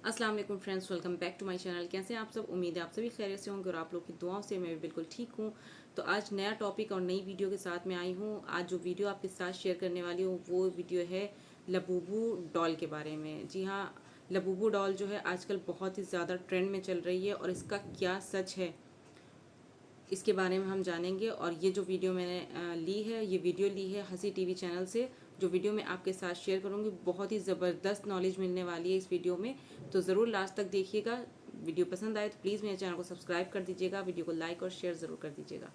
अस्सलाम वालेकुम friends, welcome back to my channel. कैसे हैं आप सब? उम्मीद है आप सभी खैरियत से होंगे और आप लोग की दुआओं से मैं भी बिल्कुल ठीक हूँ। तो आज नया टॉपिक और नई वीडियो के साथ मैं आई हूँ। आज जो वीडियो आपके साथ शेयर करने वाली हूँ वो वीडियो है लबूबू डॉल के बारे में। जी हाँ, लबूबू डॉल जो है आजकल बहुत ही ज़्यादा ट्रेंड में चल रही है और इसका क्या सच है इसके बारे में हम जानेंगे। और ये जो वीडियो मैंने ली है, ये वीडियो ली है हंसी टीवी चैनल से। जो वीडियो मैं आपके साथ शेयर करूँगी बहुत ही ज़बरदस्त नॉलेज मिलने वाली है इस वीडियो में, तो ज़रूर लास्ट तक देखिएगा। वीडियो पसंद आए तो प्लीज़ मेरे चैनल को सब्सक्राइब कर दीजिएगा, वीडियो को लाइक और शेयर ज़रूर कर दीजिएगा।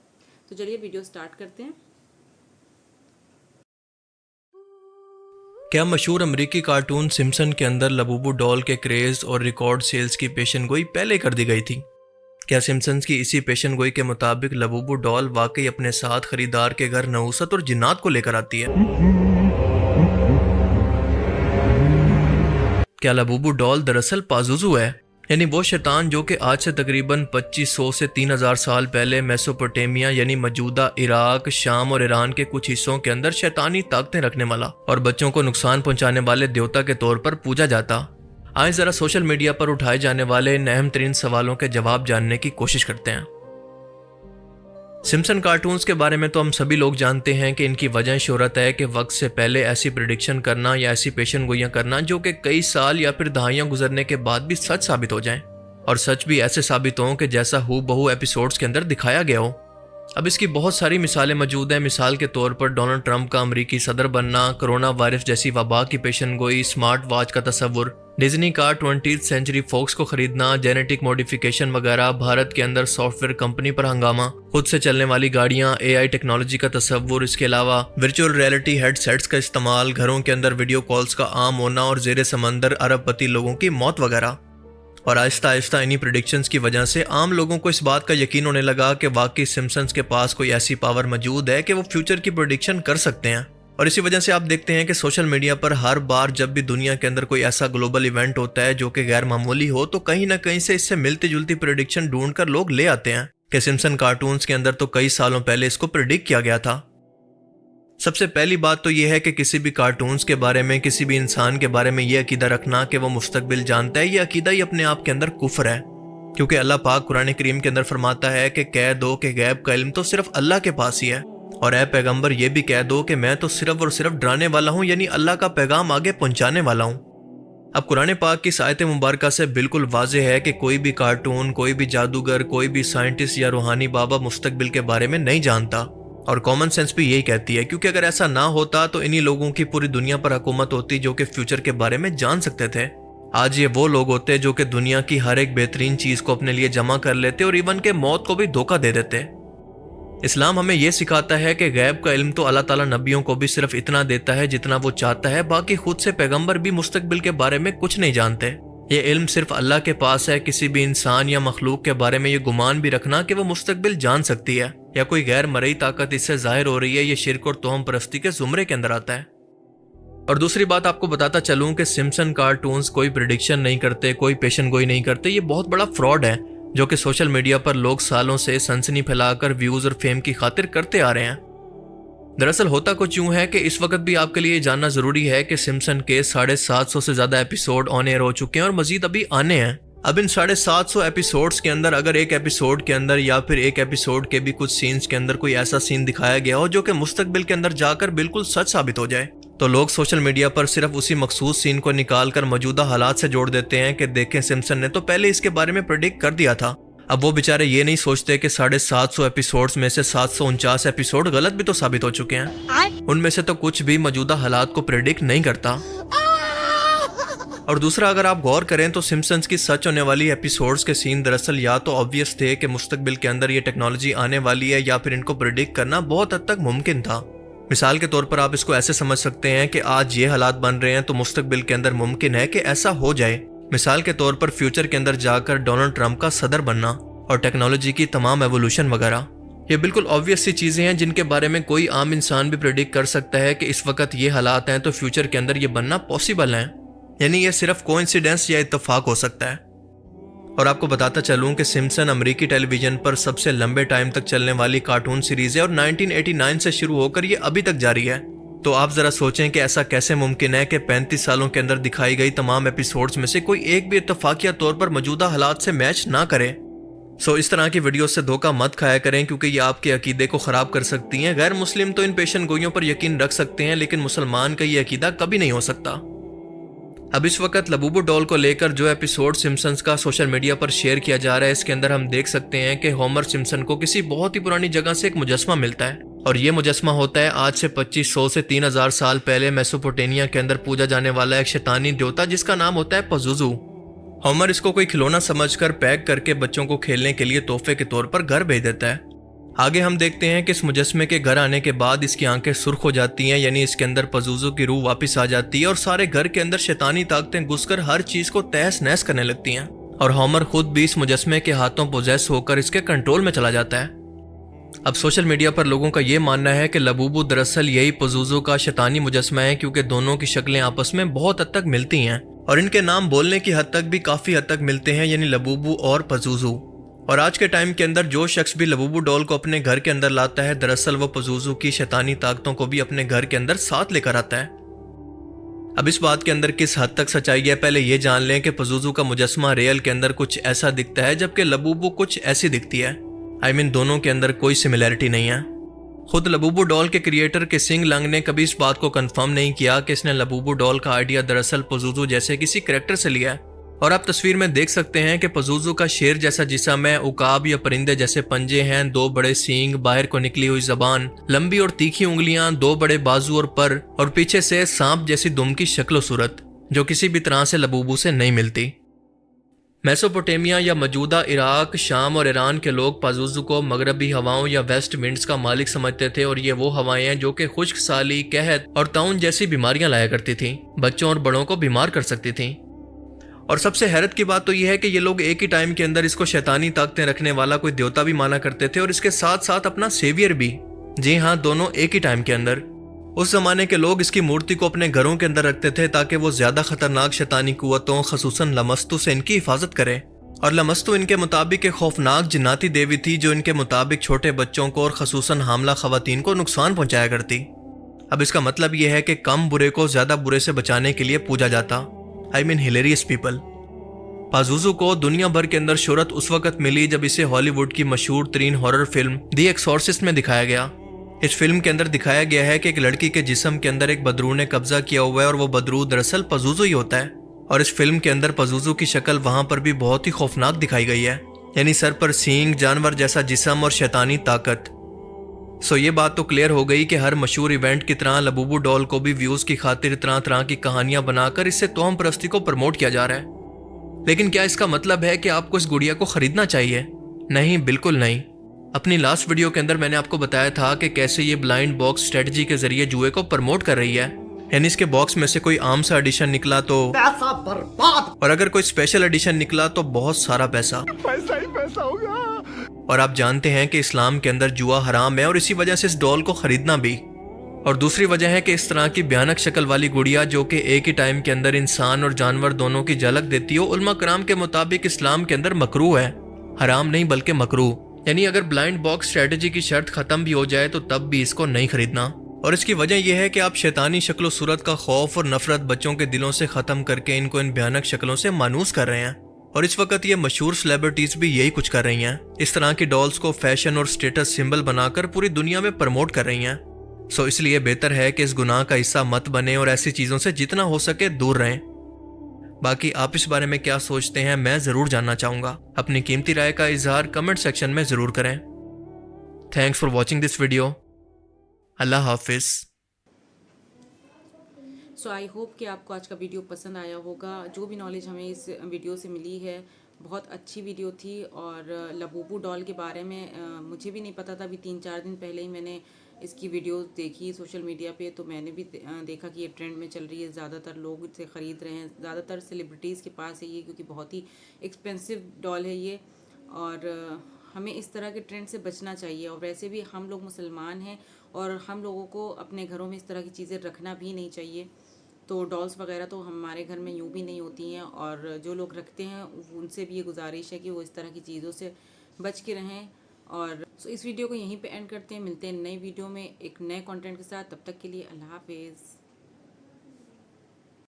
तो चलिए वीडियो स्टार्ट करते हैं। क्या मशहूर अमेरिकी कार्टून सिम्पसन के अंदर लबूबू डॉल के क्रेज और रिकॉर्ड सेल्स की पेशनगोई पहले कर दी गई थी? क्या सिम्पसन्स की इसी पेशनगोई के मुताबिक लबूबू डॉल वाकई अपने साथ खरीदार के घर नहुसत और जिन्नात को लेकर आती है? क्या लबूबू डॉल दरअसल पाजुजू है, यानी वो शैतान जो कि आज से तकरीबन 2500 से 3000 साल पहले मेसोपोटामिया यानी मौजूदा इराक, शाम और ईरान के कुछ हिस्सों के अंदर शैतानी ताकतें रखने वाला और बच्चों को नुकसान पहुंचाने वाले देवता के तौर पर पूजा जाता? आए जरा सोशल मीडिया पर उठाए जाने वाले इन अहम तरीन सवालों के जवाब जानने की कोशिश करते हैं। सिम्पसन कार्टून्स के बारे में तो हम सभी लोग जानते हैं कि इनकी वजह शोहरत है कि वक्त से पहले ऐसी प्रिडिक्शन करना या ऐसी पेशन गोइयां करना जो कि कई साल या फिर दहाइयां गुजरने के बाद भी सच साबित हो जाएं, और सच भी ऐसे साबित हों कि जैसा हू बहू एपिसोड्स के अंदर दिखाया गया हो। अब इसकी बहुत सारी मिसालें मौजूद हैं। मिसाल के तौर पर डोनाल्ड ट्रंप का अमेरिकी सदर बनना, कोरोना वायरस जैसी वबा की पेशन गोई, स्मार्ट वॉच का तस्वुर, डिज्नी का 20th सेंचुरी फॉक्स को खरीदना, जेनेटिक मॉडिफिकेशन वगैरह, भारत के अंदर सॉफ्टवेयर कंपनी पर हंगामा, खुद से चलने वाली गाड़ियां, AI टेक्नोलॉजी का तस्वुर, इसके अलावा वर्चुअल रियलिटी हेडसेट्स का इस्तेमाल, घरों के अंदर वीडियो कॉल्स का आम होना और जेर समंदर अरबपति लोगों की मौत वगैरह। और आहिस्ता आहिस्ता इन्हीं प्रेडिक्शंस की वजह से आम लोगों को इस बात का यकीन होने लगा कि वाकई सिम्पसन्स के पास कोई ऐसी पावर मौजूद है कि वो फ्यूचर की प्रेडिक्शन कर सकते हैं। और इसी वजह से आप देखते हैं कि सोशल मीडिया पर हर बार जब भी दुनिया के अंदर कोई ऐसा ग्लोबल इवेंट होता है जो कि गैर मामूली हो, तो कहीं ना कहीं से इससे मिलती जुलती प्रेडिक्शन ढूंढकर लोग ले आते हैं कि सिम्पसन कार्टून्स के अंदर तो कई सालों पहले इसको प्रेडिक्ट किया गया था। सबसे पहली बात तो यह है कि किसी भी कार्टून्स के बारे में, किसी भी इंसान के बारे में यह अकीदा रखना कि वो मुस्तकबिल जानता है, यह अकीदा ही अपने आप के अंदर कुफ्र है। क्योंकि अल्लाह पाक कुरान करीम के अंदर फरमाता है कि कह दो कि गैब का इल्म तो सिर्फ अल्लाह के पास ही है, और ए पैगंबर ये भी कह दो कि मैं तो सिर्फ और सिर्फ डराने वाला हूँ, यानी अल्लाह का पैगाम आगे पहुंचाने वाला हूँ। अब कुरान पाक की आयत मुबारका से बिल्कुल वाज़ेह है कि कोई भी कार्टून, कोई भी जादूगर, कोई भी साइंटिस्ट या रूहानी बाबा मुस्तकबिल के बारे में नहीं जानता, और कॉमन सेंस भी यही कहती है। क्योंकि अगर ऐसा ना होता तो इन्हीं लोगों की पूरी दुनिया पर हुकूमत होती जो कि फ्यूचर के बारे में जान सकते थे। आज ये वो लोग होते जो कि दुनिया की हर एक बेहतरीन चीज को अपने लिए जमा कर लेते और इवन के मौत को भी धोखा दे देते। इस्लाम हमें यह सिखाता है कि गैब का इल्म तो अल्लाह ताला नबियों को भी सिर्फ इतना देता है जितना वो चाहता है, बाकी खुद से पैगंबर भी मुस्तकबिल के बारे में कुछ नहीं जानते। ये इल्म सिर्फ अल्लाह के पास है। किसी भी इंसान या मखलूक के बारे में ये गुमान भी रखना कि वो मुस्तकबिल जान सकती है या कोई गैर मरई ताकत इससे जाहिर हो रही है, ये शिर्क और तोहम परस्ती के जुमरे के अंदर आता है। और दूसरी बात आपको बताता चलूं कि सिम्पसन कार्टून्स कोई प्रिडिक्शन नहीं करते, कोई पेशन गोई नहीं करते। ये बहुत बड़ा फ्रॉड है जो कि सोशल मीडिया पर लोग सालों से सनसनी फैलाकर व्यूज और फेम की खातिर करते आ रहे हैं। दरअसल होता कुछ यूं है कि इस वक्त भी आपके लिए जानना जरूरी है कि सिम्पसन के 750 से ज्यादा एपिसोड ऑन एयर हो चुके हैं और मजीद अभी आने हैं। अब इन 750 एपिसोड्स के अंदर अगर एक एपिसोड के अंदर या फिर एक एपिसोड के भी कुछ सीन्स के अंदर कोई ऐसा सीन दिखाया गया हो जो कि मुस्तकबिल के अंदर जाकर बिल्कुल सच साबित हो जाए, तो लोग सोशल मीडिया पर सिर्फ उसी मखसूस सीन को निकालकर मौजूदा हालात से जोड़ देते हैं कि देखें सिम्पसन ने तो पहले इसके बारे में प्रेडिक्ट कर दिया था। अब वो बेचारे ये नहीं सोचते कि 750 एपिसोड्स में से 749 एपिसोड गलत भी तो साबित हो चुके हैं। उनमें से तो कुछ भी मौजूदा हालात को प्रेडिक्ट नहीं करता। और दूसरा, अगर आप गौर करें तो सिम्पसन्स की सच होने वाली एपिसोड्स के सीन दरअसल या तो ऑब्वियस थे कि मुस्तकबिल के अंदर ये टेक्नोलॉजी आने वाली है, या फिर इनको प्रेडिक्ट करना बहुत हद तक मुमकिन था। मिसाल के तौर पर आप इसको ऐसे समझ सकते हैं कि आज ये हालात बन रहे हैं तो मुस्तकबिल के अंदर मुमकिन है कि ऐसा हो जाए। मिसाल के तौर पर फ्यूचर के अंदर जाकर डोनाल्ड ट्रंप का सदर बनना और टेक्नोलॉजी की तमाम एवोल्यूशन वगैरह। ये बिल्कुल ऑब्वियस सी चीजें हैं जिनके बारे में कोई आम इंसान भी प्रेडिक्ट कर सकता है कि इस वक्त ये हालात हैं तो फ्यूचर के अंदर ये बनना पॉसिबल है। यानी ये सिर्फ कोइंसिडेंस या इत्तेफाक हो सकता है। और आपको बताता चलूं कि सिम्पसन अमेरिकी टेलीविजन पर सबसे लंबे टाइम तक चलने वाली कार्टून सीरीज है और 1989 से शुरू होकर ये अभी तक जारी है। तो आप जरा सोचें कि ऐसा कैसे मुमकिन है कि 35 सालों के अंदर दिखाई गई तमाम एपिसोड्स में से कोई एक भी इत्तफाकिया तौर पर मौजूदा हालात से मैच ना करे। इस तरह की वीडियो से धोखा मत खाया करें, क्योंकि ये आपके अकीदे को ख़राब कर सकती हैं। गैर मुस्लिम तो इन पेशन गोइयों पर यकीन रख सकते हैं, लेकिन मुसलमान का ये अकीदा कभी नहीं हो सकता। अब इस वक्त लबूबू डॉल को लेकर जो एपिसोड सिम्पसन्स का सोशल मीडिया पर शेयर किया जा रहा है, इसके अंदर हम देख सकते हैं कि होमर सिम्पसन को किसी बहुत ही पुरानी जगह से एक मुजस्मा मिलता है, और ये मुजस्मा होता है आज से 2500 से 3000 साल पहले मेसोपोटामिया के अंदर पूजा जाने वाला एक शैतानी देवता जिसका नाम होता है पजुजू। होमर इसको कोई खिलौना समझकर पैक करके बच्चों को खेलने के लिए तोहफे के तौर पर घर भेज देता है। आगे हम देखते हैं कि इस मुजस्मे के घर आने के बाद इसकी आंखें सुर्ख हो जाती हैं, यानी इसके अंदर पजुजू की रूह वापस आ जाती है और सारे घर के अंदर शैतानी ताकतें घुसकर हर चीज को तहस नहस करने लगती हैं, और होमर खुद भी इस मुजस्मे के हाथों पोजेस होकर इसके कंट्रोल में चला जाता है। अब सोशल मीडिया पर लोगों का ये मानना है कि लबूबू दरअसल यही पजुजू का शैतानी मुजस्मा है, क्योंकि दोनों की शक्लें आपस में बहुत हद तक मिलती हैं और इनके नाम बोलने की हद तक भी काफी हद तक मिलते हैं, यानी लबूबू और पजुजू। और आज के टाइम के अंदर जो शख्स भी लबूबू डॉल को अपने घर के अंदर लाता है, दरअसल वो पजुजू की शैतानी ताकतों को भी अपने घर के अंदर साथ लेकर आता है। अब इस बात के अंदर किस हद तक सच्चाई है, पहले ये जान लें कि पजुजू का मुजस्मा रियल के अंदर कुछ ऐसा दिखता है, जबकि लबूबू कुछ ऐसी दिखती है। दोनों के अंदर कोई सिमिलैरिटी नहीं है। खुद लबूबू डॉल के क्रिएटर किसिंग लंग ने कभी इस बात को कंफर्म नहीं किया कि इसने लबूबू डॉल का आइडिया दरअसल पजुजू जैसे किसी कैरेक्टर से लिया है। और आप तस्वीर में देख सकते हैं कि पजुजू का शेर जैसा जिस्म है, उकाब या परिंदे जैसे पंजे हैं, 2 बड़े सींग, बाहर को निकली हुई जबान, लंबी और तीखी उंगलियां, 2 बड़े बाजू और पर, और पीछे से सांप जैसी दुम की शक्ल सूरत, जो किसी भी तरह से लबूबू से नहीं मिलती। मेसोपोटामिया या मौजूदा इराक, शाम और ईरान के लोग पजुजू को मगरबी हवाओं या वेस्ट विंड्स का मालिक समझते थे, और ये वो हवाएं हैं जो कि खुश्क साली, कहत और ताउन जैसी बीमारियां लाया करती थीं, बच्चों और बड़ों को बीमार कर सकती थीं। और सबसे हैरत की बात तो यह है कि ये लोग एक ही टाइम के अंदर इसको शैतानी ताकतें रखने वाला कोई देवता भी माना करते थे, और इसके साथ साथ अपना सेवियर भी। जी हाँ, दोनों एक ही टाइम के अंदर। उस जमाने के लोग इसकी मूर्ति को अपने घरों के अंदर रखते थे ताकि वो ज्यादा खतरनाक शैतानी कुव्वतों, खसूसन लमस्तु से इनकी हिफाजत करे। और लमस्तु इनके मुताबिक एक खौफनाक जिन्नाती देवी थी, जो इनके मुताबिक छोटे बच्चों को और खसूसन हामला खवातीन को नुकसान पहुंचाया करती। अब इसका मतलब यह है कि कम बुरे को ज्यादा बुरे से बचाने के लिए पूजा जाता। Hilarious people. पाजुजू को दुनिया भर के अंदर शोहरत उस वक्त मिली जब इसे हॉलीवुड की मशहूर तरीन हॉरर फिल्म द एक्सॉर्सिस्ट में दिखाया गया। इस फिल्म के अंदर दिखाया गया है कि एक लड़की के जिस्म के अंदर एक बदरू ने कब्जा किया हुआ है, और वो बदरू दरअसल पजुजू ही होता है। और इस फिल्म के अंदर पजुजू की शक्ल वहां पर भी बहुत ही खौफनाक दिखाई गई है, यानी सर पर सींग, जानवर जैसा जिस्म और शैतानी ताकत। ये बात तो क्लियर हो गई कि हर मशहूर इवेंट की तरह लबूबू डॉल को भी व्यूज की खातिर तरह तरह की कहानियां बनाकर इससे तोहम परस्ती को प्रमोट किया जा रहा है। लेकिन क्या इसका मतलब है कि आपको इस गुड़िया को खरीदना चाहिए? नहीं, बिल्कुल नहीं। अपनी लास्ट वीडियो के अंदर मैंने आपको बताया था कि कैसे ये ब्लाइंड बॉक्स स्ट्रेटजी के जरिए जुए को प्रमोट कर रही है, यानी इसके बॉक्स में से कोई आम सा एडिशन निकला तो पैसा बर्बाद, और अगर कोई स्पेशल एडिशन निकला तो बहुत सारा पैसा ही पैसा होगा। और आप जानते हैं कि इस्लाम के अंदर जुआ हराम है, और इसी वजह से इस डॉल को खरीदना भी। और दूसरी वजह है कि इस तरह की भयानक शक्ल वाली गुड़िया जो कि एक ही टाइम के अंदर इंसान और जानवर दोनों की झलक देती हो, उलमा कराम के मुताबिक इस्लाम के अंदर मकरू है, हराम नहीं बल्कि मकरू। यानी अगर ब्लाइंड बॉक्स स्ट्रेटजी की शर्त खत्म भी हो जाए तो तब भी इसको नहीं खरीदना। और इसकी वजह यह है कि आप शैतानी शक्ल सूरत का खौफ और नफरत बच्चों के दिलों से खत्म करके इनको इन भयानक शक्लों से मानूस कर रहे हैं। और इस वक्त ये मशहूर सेलिब्रिटीज भी यही कुछ कर रही हैं, इस तरह की डॉल्स को फैशन और स्टेटस सिंबल बनाकर पूरी दुनिया में प्रमोट कर रही हैं। इसलिए बेहतर है कि इस गुनाह का हिस्सा मत बने और ऐसी चीजों से जितना हो सके दूर रहें। बाकी आप इस बारे में क्या सोचते हैं, मैं जरूर जानना चाहूंगा। अपनी कीमती राय का इजहार कमेंट सेक्शन में जरूर करें। Thanks for watching this video. Allah Hafiz. I hope कि आपको आज का वीडियो पसंद आया होगा। जो भी नॉलेज हमें इस वीडियो से मिली है बहुत अच्छी वीडियो थी। और लबूबू डॉल के बारे में मुझे भी नहीं पता था, अभी 3-4 दिन पहले ही मैंने इसकी वीडियो देखी सोशल मीडिया पे, तो मैंने भी देखा कि ये ट्रेंड में चल रही है, ज़्यादातर लोग इसे ख़रीद रहे हैं, ज़्यादातर सेलिब्रिटीज़ के पास है ये, क्योंकि बहुत ही एक्सपेंसिव डॉल है ये। और हमें इस तरह के ट्रेंड से बचना चाहिए। और वैसे भी हम लोग मुसलमान हैं और हम लोगों को अपने घरों में इस तरह की चीज़ें रखना भी नहीं चाहिए। तो डॉल्स वगैरह तो हमारे घर में यूँ भी नहीं होती हैं, और जो लोग रखते हैं उनसे भी ये गुजारिश है कि वो इस तरह की चीज़ों से बच के रहें। और सो इस वीडियो को यहीं पे एंड करते हैं, मिलते हैं नई वीडियो में एक नए कंटेंट के साथ। तब तक के लिए अल्लाह हाफिज़।